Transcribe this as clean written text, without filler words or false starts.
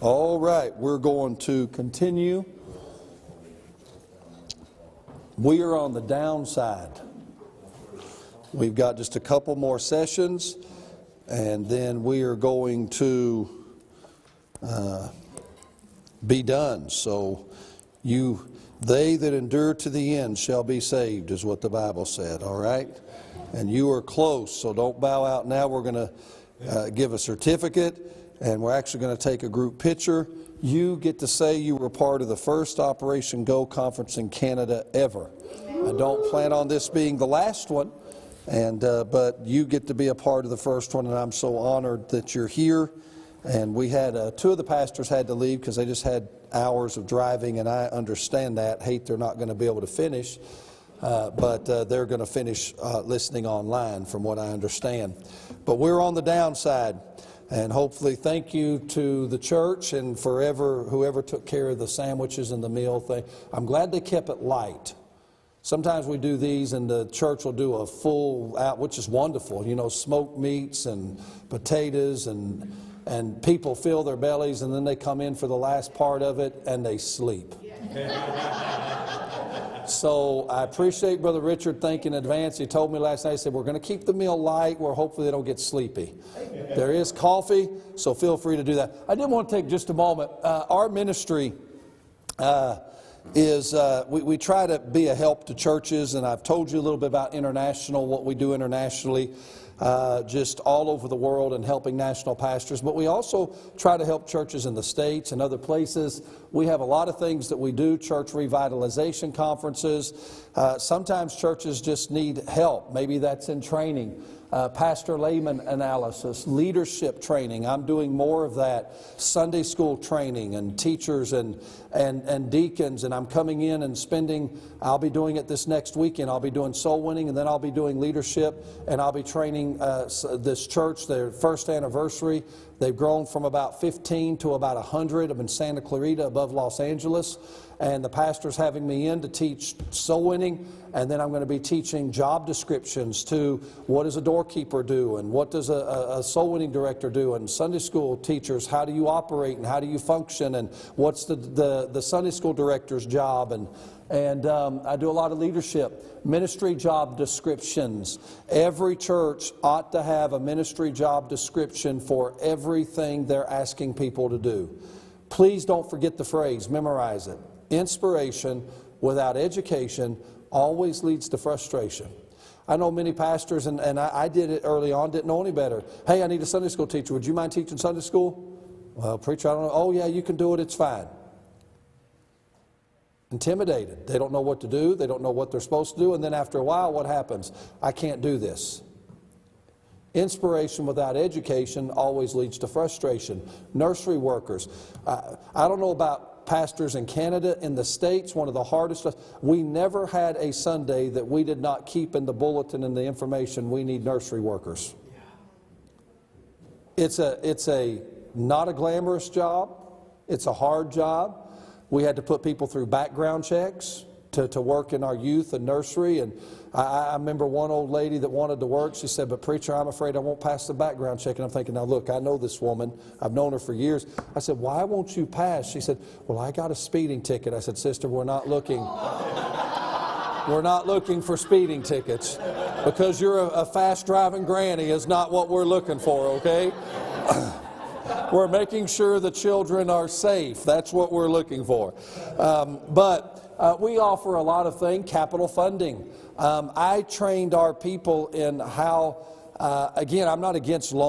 All right, we're going to continue. We are on the downside. We've got just a couple more sessions, and then we are going to be done. So they that endure to the end shall be saved, is what the Bible said, all right? And you are close, so don't bow out now. We're going to give a certificate, and we're actually going to take a group picture. You get to say you were part of the first Operation Go conference in Canada ever. I don't plan on this being the last one, but you get to be a part of the first one, and I'm so honored that you're here. And we had two of the pastors had to leave because they just had hours of driving, and I understand that. Hate they're not going to be able to finish, but they're going to finish listening online from what I understand. But we're on the downside, and hopefully thank you to the church and whoever took care of the sandwiches and the meal thing. I'm glad they kept it light. Sometimes we do these and the church will do a full out, which is wonderful, smoked meats and potatoes, and people fill their bellies, and then they come in for the last part of it and they sleep. So I appreciate Brother Richard thinking in advance. He told me last night, he said, we're going to keep the meal light where hopefully they don't get sleepy. There is coffee, so feel free to do that. I did want to take just a moment. Our ministry we try to be a help to churches, and I've told you a little bit about international, what we do internationally, just all over the world and helping national pastors. But we also try to help churches in the States and other places. We have a lot of things that we do, church revitalization conferences. Sometimes churches just need help. Maybe that's in training. Pastor layman analysis, leadership training. I'm doing more of that. Sunday school training and teachers and deacons. And I'm coming in and I'll be doing it this next weekend. I'll be doing soul winning, and then I'll be doing leadership, and I'll be training this church, their first anniversary. They've grown from about 15 to about 100. I'm in Santa Clarita above Los Angeles. And the pastor's having me in to teach soul winning, and then I'm going to be teaching job descriptions to what does a doorkeeper do, and what does a soul winning director do, and Sunday school teachers, how do you operate and how do you function, and what's the Sunday school director's job, and I do a lot of leadership, ministry job descriptions. Every church ought to have a ministry job description for everything they're asking people to do. Please don't forget the phrase, memorize it. Inspiration without education always leads to frustration. I know many pastors, and I did it early on, didn't know any better. Hey, I need a Sunday school teacher. Would you mind teaching Sunday school? Well, preacher, I don't know. Oh, yeah, you can do it. It's fine. Intimidated. They don't know what to do. They don't know what they're supposed to do. And then after a while, what happens? I can't do this. Inspiration without education always leads to frustration. Nursery workers. I don't know about pastors in Canada. In the States, one of the hardest. We never had a Sunday that we did not keep in the bulletin and the information, we need nursery workers. It's not a glamorous job. It's a hard job. We had to put people through background checks to work in our youth and nursery. And I remember one old lady that wanted to work. She said, but preacher, I'm afraid I won't pass the background check. And I'm thinking, now look, I know this woman. I've known her for years. I said, why won't you pass? She said, well, I got a speeding ticket. I said, sister, we're not looking for speeding tickets, because you're a fast driving granny is not what we're looking for, okay? We're making sure the children are safe. That's what we're looking for. But we offer a lot of things. Capital funding. I trained our people in how, again, I'm not against loans.